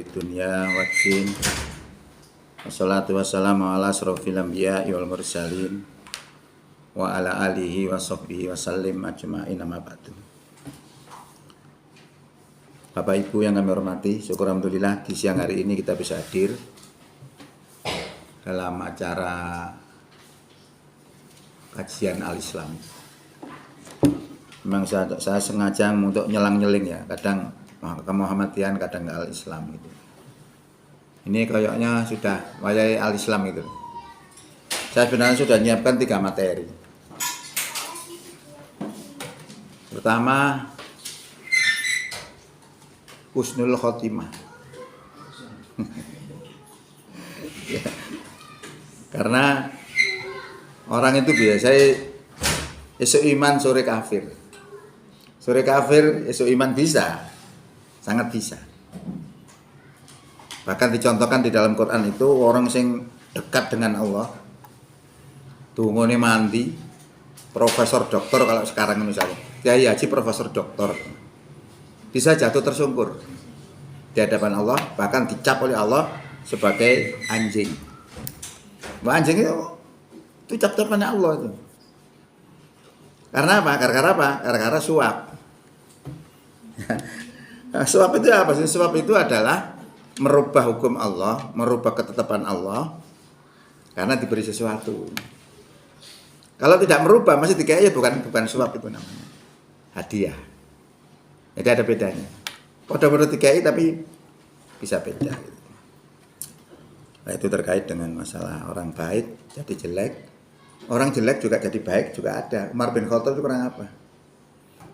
dunia waddin. Wassalatu wassalamu ala asrofil anbiya wal mursalin wa ala alihi wa sahbihi wa sallim ajma'in, amma ba'du. Bapak Ibu yang kami hormati, syukur alhamdulillah di siang hari ini kita bisa hadir dalam acara kajian Al-Islam. Memang saya sengaja untuk nyelang-nyeling ya, kadang ke Muhammadian, kadang ke Al-Islam gitu. Ini kayaknya sudah wayai Al-Islam itu. Saya sebenarnya sudah menyiapkan 3 materi. Pertama, husnul khotimah. Ya. Karena orang itu biasa esok iman sore kafir. Sore kafir esok iman bisa. Sangat bisa. Bahkan dicontohkan di dalam Quran itu orang sing dekat dengan Allah. Tungone mandi, profesor doktor kalau sekarang misalnya. Kiai haji profesor doktor. Bisa jatuh tersungkur di hadapan Allah, bahkan dicap oleh Allah sebagai anjing. Anjing itu cap-capannya Allah itu. Karena apa? Karena suap. Suap itu apa sih? Suap itu adalah merubah hukum Allah, merubah ketetapan Allah karena diberi sesuatu. Kalau tidak merubah masih dikaya, bukan suap itu namanya. Hadiah. Jadi ada bedanya. Pada dikaya tapi bisa beda. Nah, itu terkait dengan masalah orang baik jadi jelek. Orang jelek juga jadi baik juga ada. Umar bin Khattab itu kurang apa?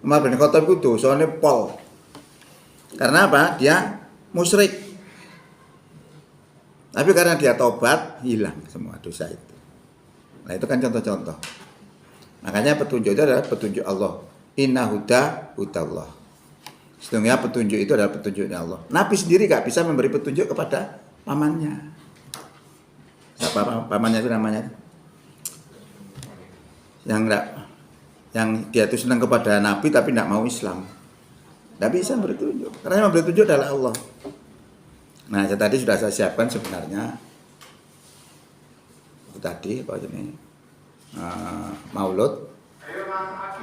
Umar bin Khattab itu dosanya pol. Karena apa? Dia musyrik. Tapi karena dia tobat, hilang semua dosa itu. Nah, itu kan contoh-contoh. Makanya petunjuk itu adalah petunjuk Allah. Inna huda hudallah. Sesungguhnya petunjuk itu adalah petunjuknya Allah. Nabi sendiri gak bisa memberi petunjuk kepada pamannya. Siapa pamannya itu namanya? Yang dia itu senang kepada Nabi tapi tidak mau Islam. Tidak bisa memberi petunjuk. Karena yang memberi petunjuk adalah Allah. Nah, tadi sudah saya siapkan sebenarnya. Itu tadi apa ini? Maulud.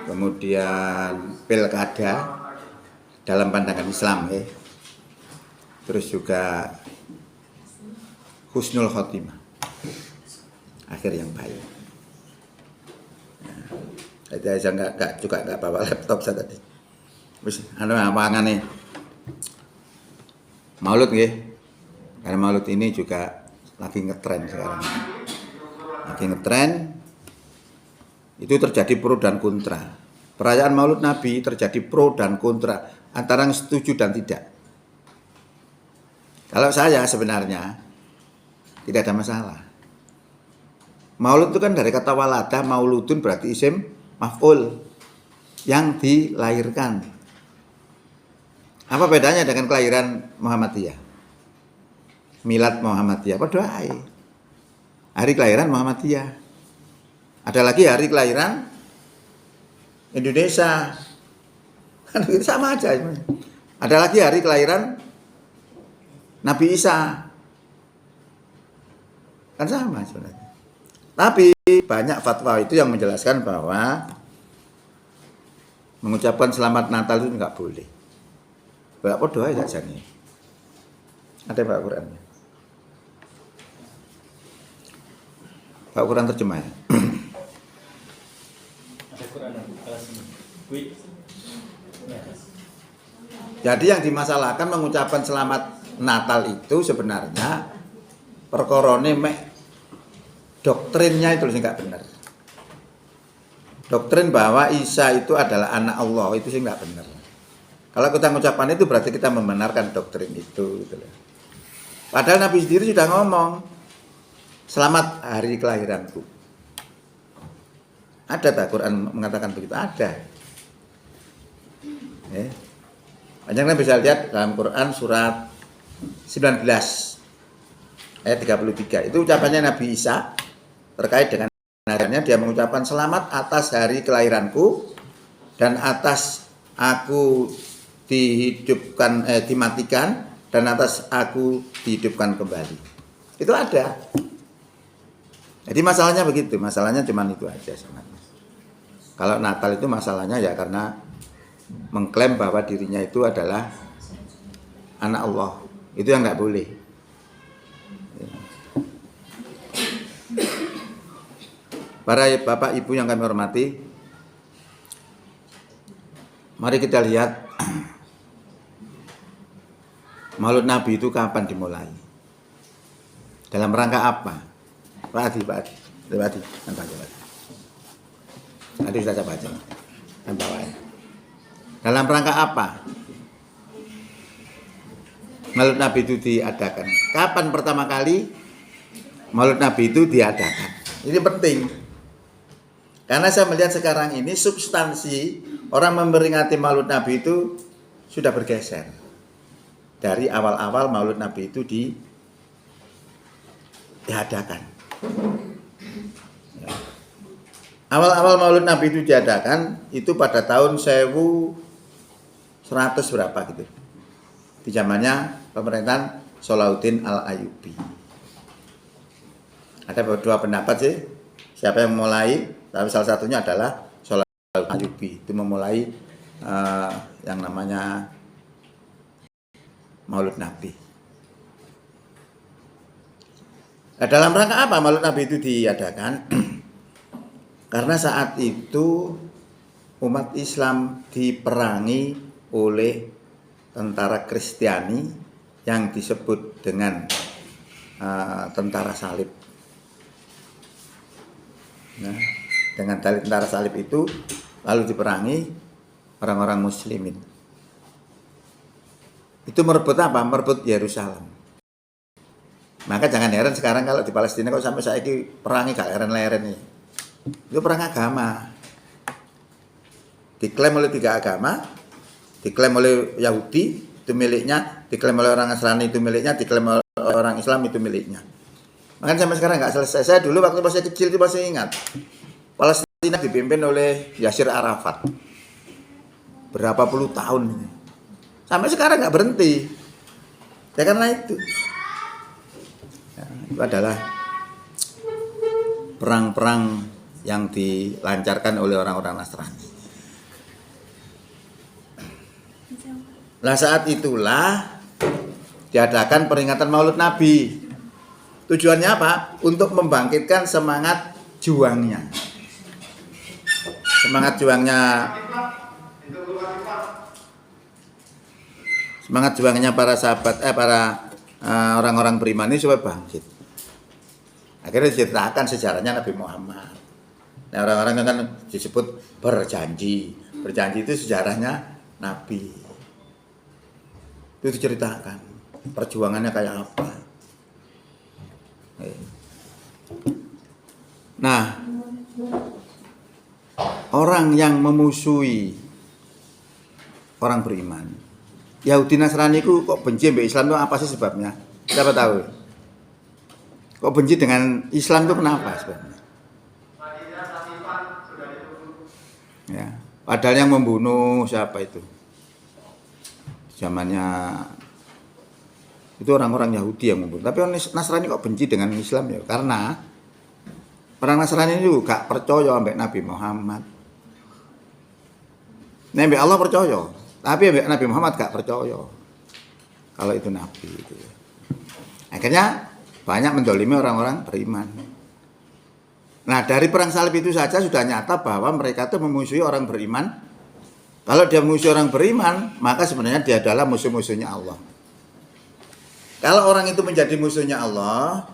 Kemudian pilkada dalam pandangan Islam ya. Terus juga husnul khotimah. Akhir yang baik. Nah, jadi saya nggak bawa laptop saya tadi. Wis apa nih? Maulud nggih. Karena Maulud ini juga lagi ngetren sekarang. Lagi ngetren. Itu terjadi pro dan kontra. Perayaan Maulud Nabi terjadi pro dan kontra, antara yang setuju dan tidak. Kalau saya sebenarnya tidak ada masalah. Maulud itu kan dari kata walada, mauludun berarti isim maf'ul, yang dilahirkan. Apa bedanya dengan kelahiran Muhammadiyah? Milad Muhammadiyah, apa doai? Hari kelahiran Muhammadiyah. Ada lagi hari kelahiran Indonesia. Kan sama aja. Ada lagi hari kelahiran Nabi Isa. Kan sama sebenarnya. Tapi banyak fatwa itu yang menjelaskan bahwa mengucapkan selamat Natal itu enggak boleh. Berapa doa ya jane? Ada Pak Qurannya. Pak Quran terjemah. Ada Quran kelas ini. Jadi yang dimasalahkan mengucapkan selamat Natal itu sebenarnya perkorone doktrinnya itu sih nggak benar. Doktrin bahwa Isa itu adalah anak Allah itu sih nggak benar. Kalau kita mengucapkan itu berarti kita membenarkan doktrin itu. Gitu loh. Padahal Nabi sendiri sudah ngomong, selamat hari kelahiranku. Ada tak Quran mengatakan begitu? Ada. Banyak bisa lihat dalam Quran surat 19 ayat 33. Itu ucapannya Nabi Isa terkait dengan akhirnya dia mengucapkan selamat atas hari kelahiranku dan atas aku dimatikan dan atas aku dihidupkan kembali. Itu ada. Jadi masalahnya begitu, masalahnya cuma itu aja sebenarnya. Kalau Natal itu masalahnya ya karena mengklaim bahwa dirinya itu adalah anak Allah. Itu yang nggak boleh. Para bapak ibu yang kami hormati, mari kita lihat Maulid Nabi itu kapan dimulai? Dalam rangka apa? Pak Adi, Nanti kita baca. Dalam rangka apa Maulid Nabi itu diadakan? Kapan pertama kali Maulid Nabi itu diadakan? Ini penting. Karena saya melihat sekarang ini substansi orang memperingati Maulid Nabi itu sudah bergeser. Dari awal-awal Maulid Nabi itu diadakan. Ya. Awal-awal Maulid Nabi itu diadakan itu pada tahun 1100 berapa gitu. Di zamannya pemerintahan Salahuddin Al-Ayyubi. Ada dua pendapat sih. Siapa yang mulai? Tapi salah satunya adalah Salahuddin Al-Ayyubi. Itu memulai yang namanya Maulid Nabi. Nah, dalam rangka apa Maulid Nabi itu diadakan? Karena saat itu umat Islam diperangi oleh tentara Kristiani yang disebut dengan tentara salib. Nah, dengan tentara salib itu lalu diperangi orang-orang muslimin. Itu merebut apa? Merebut Yerusalem. Maka jangan heran sekarang kalau di Palestina kok sampai saya ini perangi gak leren-leren nih. Itu perang agama. Diklaim oleh 3 agama, diklaim oleh Yahudi itu miliknya, diklaim oleh orang Nasrani itu miliknya, diklaim oleh orang Islam itu miliknya. Makanya sampai sekarang nggak selesai. Saya dulu waktu masih kecil itu masih ingat. Palestina dipimpin oleh Yasir Arafat. Berapa puluh tahun ini. Sampai sekarang nggak berhenti. Ya karena itu. Ya, itu adalah perang-perang yang dilancarkan oleh orang-orang Nasrani. Nah saat itulah diadakan peringatan Maulid Nabi. Tujuannya apa? Untuk membangkitkan semangat juangnya. Semangat juangnya para sahabat, orang-orang beriman ini supaya bangkit. Akhirnya diceritakan sejarahnya Nabi Muhammad. Nah orang-orang kan disebut berjanji. Berjanji itu sejarahnya Nabi. Itu diceritakan. Perjuangannya kayak apa. Nah, orang yang memusuhi orang beriman, Yahudi Nasrani ku kok benci sama Islam itu apa sih sebabnya? Siapa tahu? Kok benci dengan Islam itu kenapa sebabnya? Ya, padahal yang membunuh siapa itu? Zamannya itu orang-orang Yahudi yang membunuh. Tapi orang Nasrani kok benci dengan Islam ya? Karena orang Nasrani itu gak percaya sampai Nabi Muhammad. Nabi Allah percaya, tapi Nabi Muhammad gak percaya kalau itu Nabi itu. Akhirnya banyak mendolimi orang-orang beriman. Nah dari perang salib itu saja sudah nyata bahwa mereka itu memusuhi orang beriman. Kalau dia memusuhi orang beriman, maka sebenarnya dia adalah musuh-musuhnya Allah. Kalau orang itu menjadi musuhnya Allah,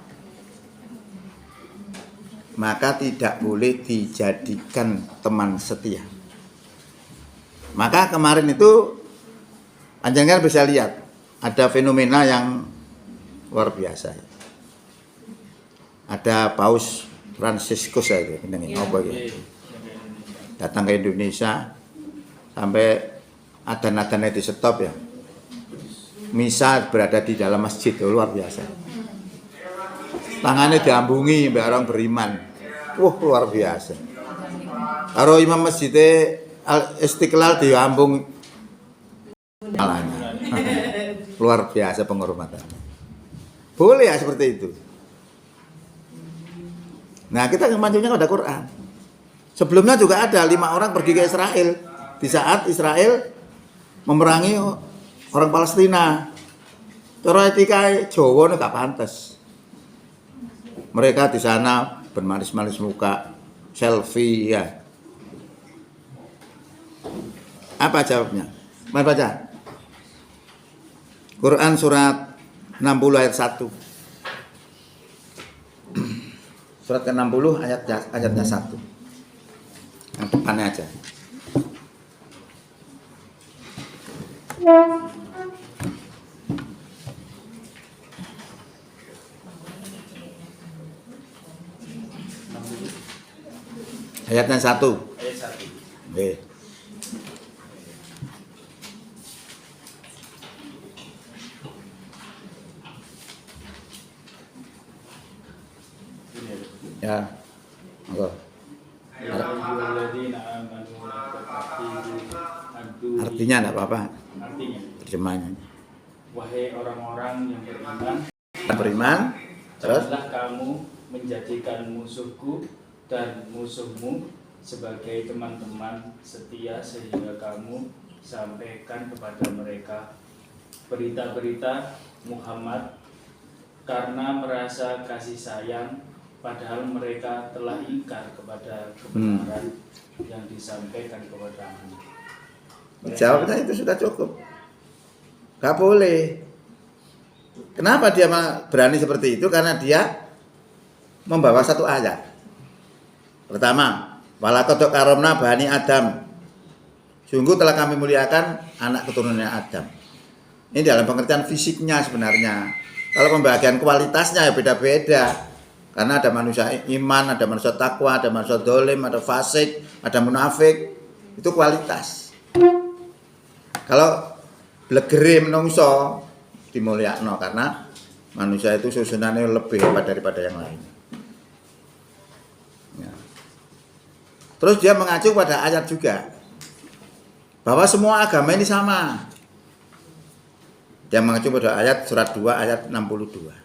maka tidak boleh dijadikan teman setia. Maka kemarin itu Anjangan bisa lihat ada fenomena yang luar biasa. Ada Paus Fransiskus itu, datang ke Indonesia sampai ada nadanya di stop ya. Misa berada di dalam masjid, luar biasa. Tangannya diambungi oleh orang beriman. Luar biasa. Kalau imam masjid Istiqlal diambung malahnya. luar biasa penghormatannya. Boleh ya seperti itu. Nah, kita mengacunya kepada Quran. Sebelumnya juga ada 5 orang pergi ke Israel di saat Israel memerangi orang Palestina. Cara etika Jawa gak pantas. Mereka di sana bermanis-manis muka, selfie ya. Apa jawabnya? Mari baca. Quran surat 60 ayat 1. Surat ke-60 ayatnya 1. Yang depannya aja. Ayatnya 1. Ayat 1. Oke. Ya. Monggo. Artinya enggak apa-apa. Artinya, Terjemahannya. wahai orang-orang yang Beriman, terus janganlah kamu menjadikan musuhku dan musuhmu sebagai teman-teman setia sehingga kamu sampaikan kepada mereka berita-berita Muhammad karena merasa kasih sayang, padahal mereka telah ingkar kepada kebenaran yang disampaikan kepadamu. Jawabnya itu sudah cukup. Gak boleh. Kenapa dia berani seperti itu? Karena dia membawa satu ayat. Pertama, walaqad karramna bani Adam. Sungguh telah kami muliakan anak keturunannya Adam. Ini dalam pengertian fisiknya sebenarnya. Kalau pembagian kualitasnya ya beda-beda. Karena ada manusia iman, ada manusia takwa, ada manusia dolim, ada fasik, ada munafik. Itu kualitas. Kalau blegere menungso dimulyakno karena manusia itu susunannya lebih hebat daripada yang lain. Ya. Terus dia mengacu pada ayat juga bahwa semua agama ini sama. Dia mengacu pada ayat surat 2 ayat 62.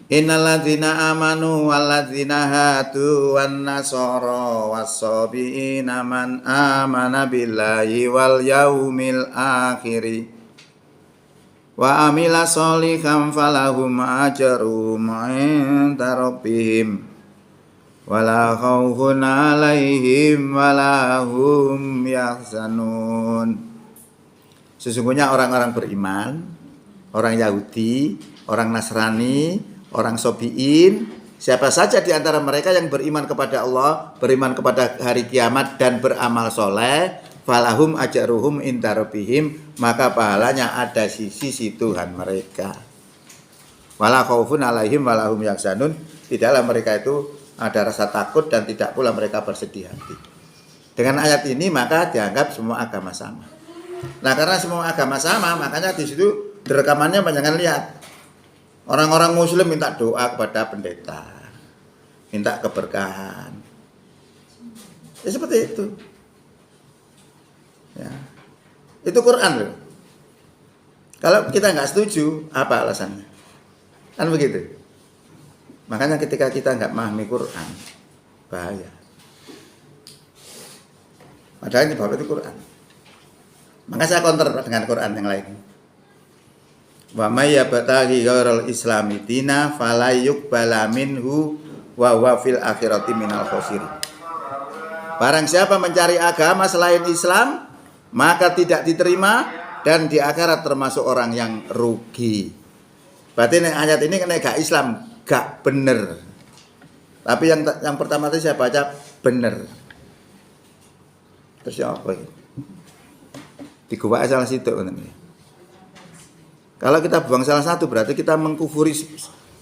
Innalladzina amanu walladzina hadu wan nasara was-sabiina man amana billahi wal yaumil akhir wa amila sholihan falahum ajruhum 'inda rabbihim wala khaufun 'alaihim wala hum yahzanun. Sesungguhnya orang-orang beriman, orang Yahudi, orang Nasrani, orang Sobiin, siapa saja di antara mereka yang beriman kepada Allah, beriman kepada hari kiamat dan beramal soleh, falahum ajruhum inda rabbihim, maka pahalanya ada di sisi Tuhan mereka. Wala khaufun alaihim walahum yahzanun, tidaklah mereka itu ada rasa takut dan tidak pula mereka bersedih hati. Dengan ayat ini maka dianggap semua agama sama. Nah, karena semua agama sama, makanya di situ rekamannya jangan lihat. Orang-orang muslim minta doa kepada pendeta, minta keberkahan. Ya seperti itu. Ya. Itu Quran loh. Kalau kita nggak setuju, apa alasannya? Kan begitu. Makanya ketika kita nggak memahami Quran, bahaya. Padahal ini bapak itu Quran. Maka saya counter dengan Quran yang lain. Wa may yabtaghi ghairal islami dina fala yuqbala minhu wa huwa fil akhirati minal khosirin. Barang siapa mencari agama selain Islam, maka tidak diterima dan di akhirat termasuk orang yang rugi. Berarti ayat ini kena gak Islam, gak bener. Tapi yang pertama tadi saya baca bener. Terus apa ini? Diguwak salah situ ini. Kalau kita buang salah satu berarti kita mengkufuri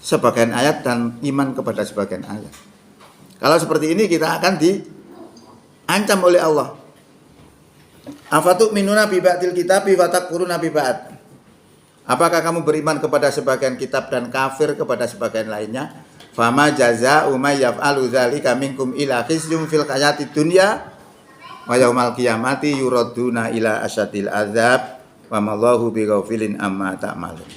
sebagian ayat dan iman kepada sebagian ayat. Kalau seperti ini kita akan diancam oleh Allah. Afatu'minuna bi ba'dil kitabi wa takfuruna bi ba'd. Apakah kamu beriman kepada sebagian kitab dan kafir kepada sebagian lainnya? Fama jazaa'u may yaf'alu dzalika minkum illa khizyun fil hayatid dunya wa yaumal qiyamati yuraduna ila asyadil azab wa mallahu bighafilin amma ta'malun.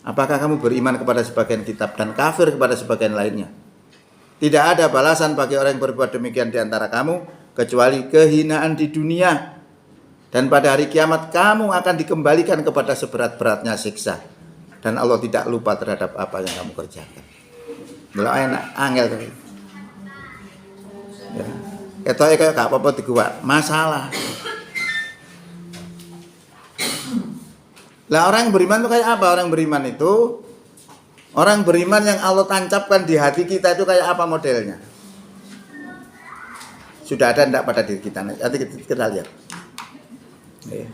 Apakah kamu beriman kepada sebagian kitab dan kafir kepada sebagian lainnya? Tidak ada balasan bagi orang yang berbuat demikian di antara kamu kecuali kehinaan di dunia, dan pada hari kiamat kamu akan dikembalikan kepada seberat-beratnya siksa, dan Allah tidak lupa terhadap apa yang kamu kerjakan. Belum enak angel tuh. Ya. Ketoke kayak gak apa-apa diguak, masalah. Lah orang yang beriman itu kayak apa? Orang beriman itu orang beriman yang Allah tancapkan di hati kita itu kayak apa modelnya? Sudah ada enggak pada diri kita? Nanti kita lihat. Ya.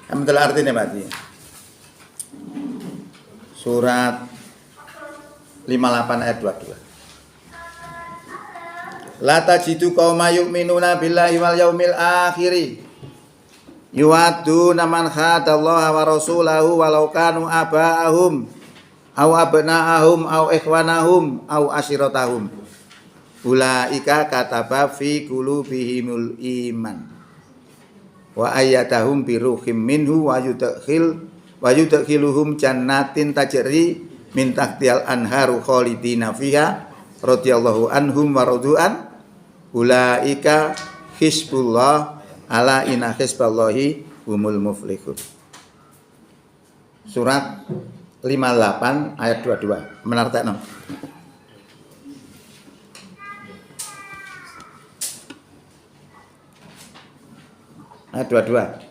Kamu telah artinya berarti. Surat 58 ayat 22. La tajidu qauma yu'minuna billahi wal yaumil akhir yuwaduna man khadallaha wa rasulahu walau kanu aba'ahum aw abna'ahum aw ikhwanahum aw ashiratahum ulaika kataba fi qulubihimul iman wa ayyadahum bi ruhim minhu wa yudkhiluhum jannatin tajri min tahtihal anharu khalidina fiha radhiyallahu anhum wa radu'an ulaika hizbullah ala inna hizballahi humul muflihun. Surat 58 ayat 22. Menartekno. Ayat 22.